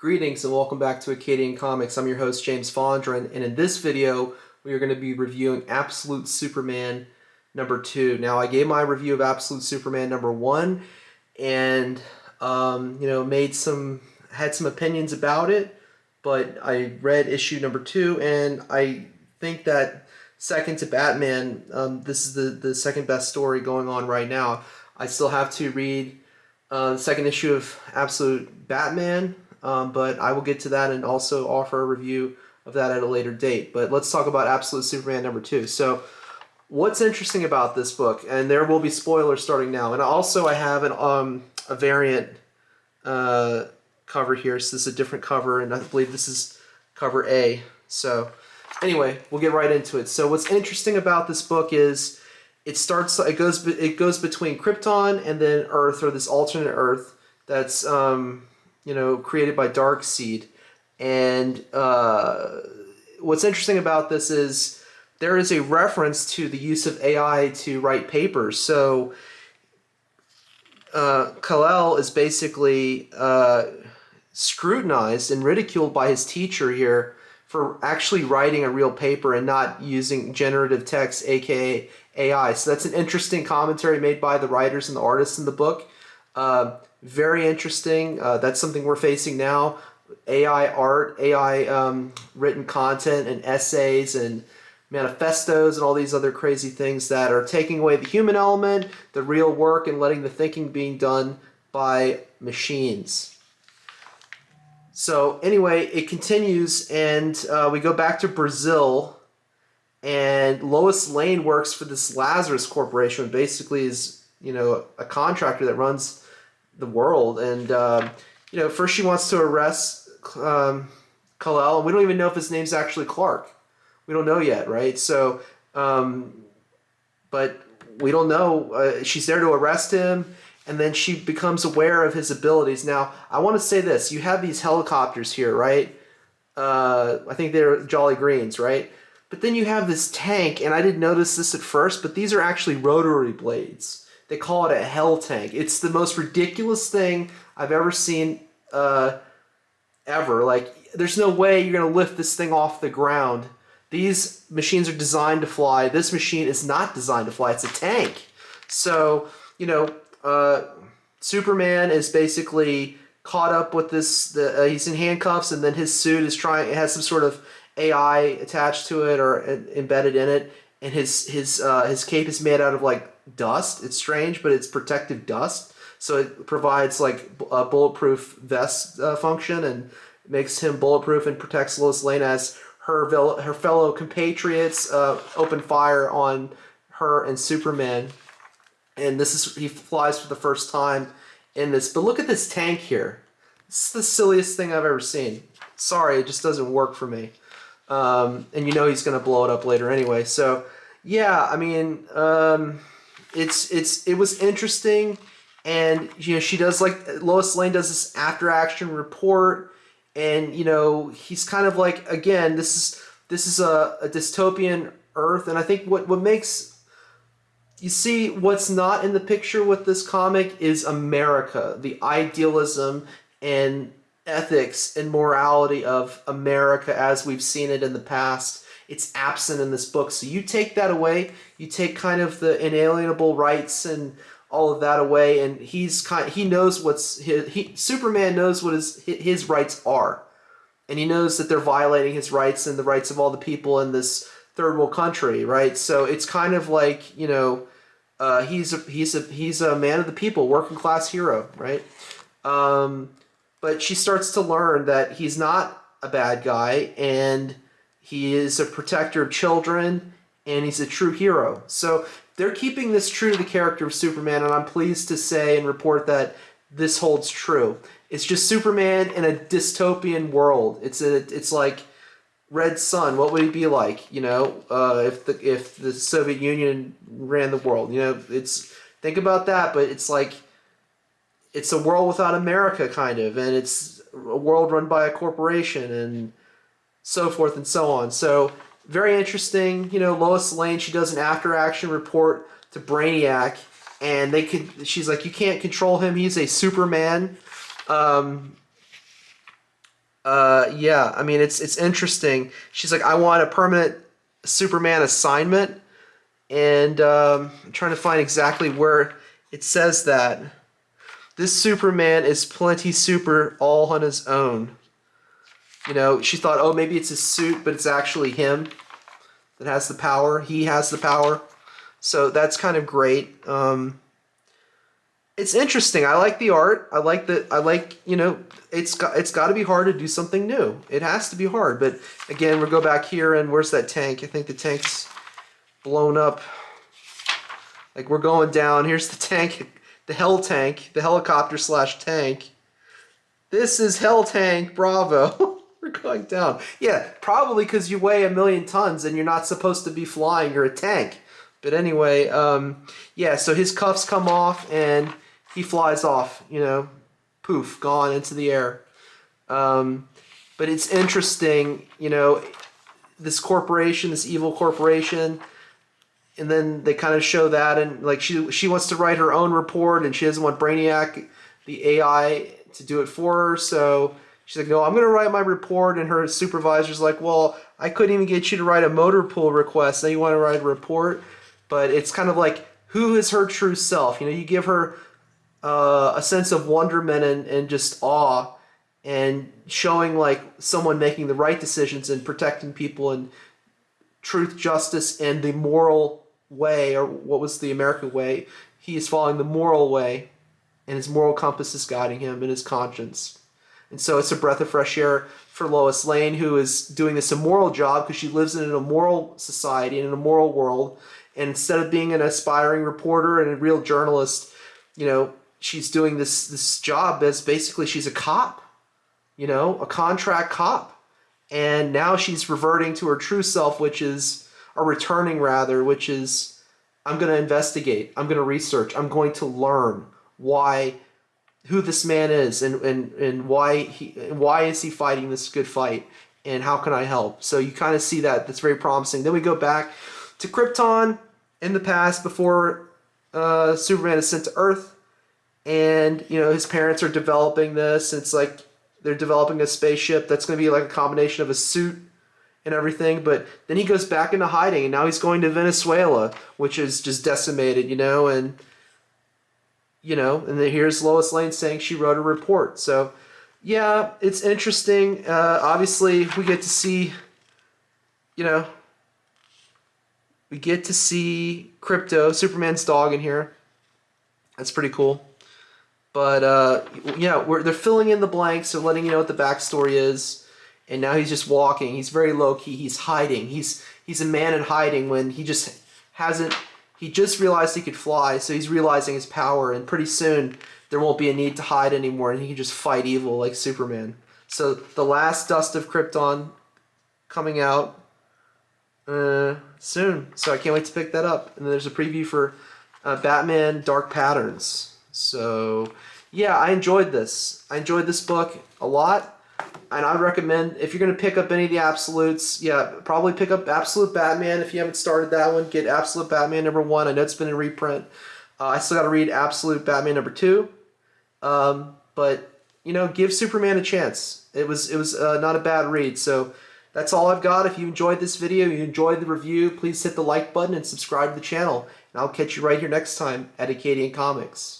Greetings and welcome back to Acadian Comics. I'm your host James Fondren, and in this video we are going to be reviewing Absolute Superman number 2. Now I gave my review of Absolute Superman number 1 and had some opinions about it, but I read issue number 2 and I think that second to Batman, this is the second best story going on right now. I still have to read the second issue of Absolute Batman, but I will get to that and also offer a review of that at a later date. But let's talk about Absolute Superman number 2. So what's interesting about this book, and there will be spoilers starting now, and also I have a variant cover here, so this is a different cover, and I believe this is cover A. So anyway, we'll get right into it. So what's interesting about this book is it goes between Krypton and then Earth, or this alternate Earth that's created by Darkseid. And what's interesting about this is there is a reference to the use of AI to write papers. So Kal-El is basically scrutinized and ridiculed by his teacher here for actually writing a real paper and not using generative text, aka AI. So that's an interesting commentary made by the writers and the artists in the book. Very interesting. That's something we're facing now. AI art, AI written content and essays and manifestos and all these other crazy things that are taking away the human element, the real work, and letting the thinking being done by machines. So anyway, it continues, and we go back to Brazil, and Lois Lane works for this Lazarus Corporation, which basically is a contractor that runs the world. And first she wants to arrest Kal-El, and we don't even know if his name's actually Clark. We don't know yet, right? So, but we don't know. She's there to arrest him, and then she becomes aware of his abilities. Now, I want to say this. You have these helicopters here, right? I think they're Jolly Greens, right? But then you have this tank, and I didn't notice this at first, but these are actually rotary blades. They call it a hell tank. It's the most ridiculous thing I've ever seen ever. Like, there's no way you're going to lift this thing off the ground. These machines are designed to fly. This machine is not designed to fly. It's a tank. So, Superman is basically caught up with this. He's in handcuffs, and then his suit it has some sort of AI attached to it or embedded in it, and his cape is made out of like dust. It's strange, but it's protective dust, so it provides like a bulletproof vest function and makes him bulletproof and protects Lois Lane as her fellow compatriots open fire on her and Superman. And he flies for the first time in this. But look at this tank here. This is the silliest thing I've ever seen. Sorry, it just doesn't work for me. And he's going to blow it up later anyway. So yeah, I mean, it was interesting, and she does, like, Lois Lane does this after action report, and he's kind of like, again, this is a dystopian Earth, and I think what makes you see what's not in the picture with this comic is America, the idealism and ethics and morality of America as we've seen it in the past. It's absent in this book. So you take that away, you take kind of the inalienable rights and all of that away, and he knows Superman knows what his rights are, and he knows that they're violating his rights and the rights of all the people in this third world country, right? So it's kind of like he's a man of the people, working class hero, right? But she starts to learn that he's not a bad guy, and he is a protector of children, and he's a true hero. So they're keeping this true to the character of Superman, and I'm pleased to say and report that this holds true. It's just Superman in a dystopian world. It's like Red Sun. What would he be like? If the Soviet Union ran the world. Think about that. But it's like it's a world without America, kind of, and it's a world run by a corporation and so forth and so on. So very interesting. Lois Lane, she does an after-action report to Brainiac, and she's like, you can't control him. He's a Superman. Yeah, I mean it's interesting. She's like, I want a permanent Superman assignment, and I'm trying to find exactly where it says that. This Superman is plenty super all on his own. You know, she thought, oh, maybe it's his suit, but it's actually him that has the power. He has the power. So that's kind of great. It's interesting. I like the art. You know, it's got to be hard to do something new. It has to be hard. But again, we'll go back here, and where's that tank? I think the tank's blown up. Like, we're going down. Here's the tank, the Hell tank, the helicopter slash tank. This is Hell Tank Bravo. We're going down. Yeah, probably because you weigh 1,000,000 tons and you're not supposed to be flying. You're a tank. But anyway, yeah, so his cuffs come off and he flies off, you know, poof, gone into the air. But it's interesting, you know, this corporation, this evil corporation, and then they kind of show that, and like she wants to write her own report, and she doesn't want Brainiac, the AI, to do it for her. So she's like, no, I'm going to write my report. And her supervisor's like, well, I couldn't even get you to write a motor pool request. Now you want to write a report? But it's kind of like, who is her true self? You know, you give her a sense of wonderment and just awe, and showing like someone making the right decisions and protecting people and truth, justice, and the moral way, or what was the American way. He is following the moral way, and his moral compass is guiding him in his conscience. And so it's a breath of fresh air for Lois Lane, who is doing this immoral job because she lives in an immoral society, in an immoral world. And instead of being an aspiring reporter and a real journalist, you know, she's doing this job as basically she's a cop, you know, a contract cop. And now she's reverting to her true self, which is, or returning rather, which is, I'm going to investigate, I'm going to research, I'm going to learn who this man is, and why is he fighting this good fight, and how can I help? So you kind of see that's very promising. Then we go back to Krypton in the past before Superman is sent to Earth, and you know his parents are developing this. And it's like they're developing a spaceship that's going to be like a combination of a suit and everything. But then he goes back into hiding, and now he's going to Venezuela, which is just decimated, you know, and then here's Lois Lane saying she wrote a report. So, yeah, it's interesting. Obviously, we get to see, Krypto, Superman's dog, in here. That's pretty cool. But, they're filling in the blanks. They're letting you know what the backstory is. And now he's just walking. He's very low-key. He's hiding. He's a man in hiding when he just hasn't... He just realized he could fly, so he's realizing his power, and pretty soon there won't be a need to hide anymore, and he can just fight evil like Superman. So the last Dust of Krypton coming out soon, so I can't wait to pick that up. And then there's a preview for Batman Dark Patterns. So yeah, I enjoyed this. I enjoyed this book a lot. And I would recommend, if you're going to pick up any of the Absolutes, yeah, probably pick up Absolute Batman. If you haven't started that one, get Absolute Batman #1. I know it's been in reprint. I still got to read Absolute Batman #2. But, give Superman a chance. It was not a bad read. So that's all I've got. If you enjoyed this video, you enjoyed the review, please hit the like button and subscribe to the channel. And I'll catch you right here next time at Acadian Comics.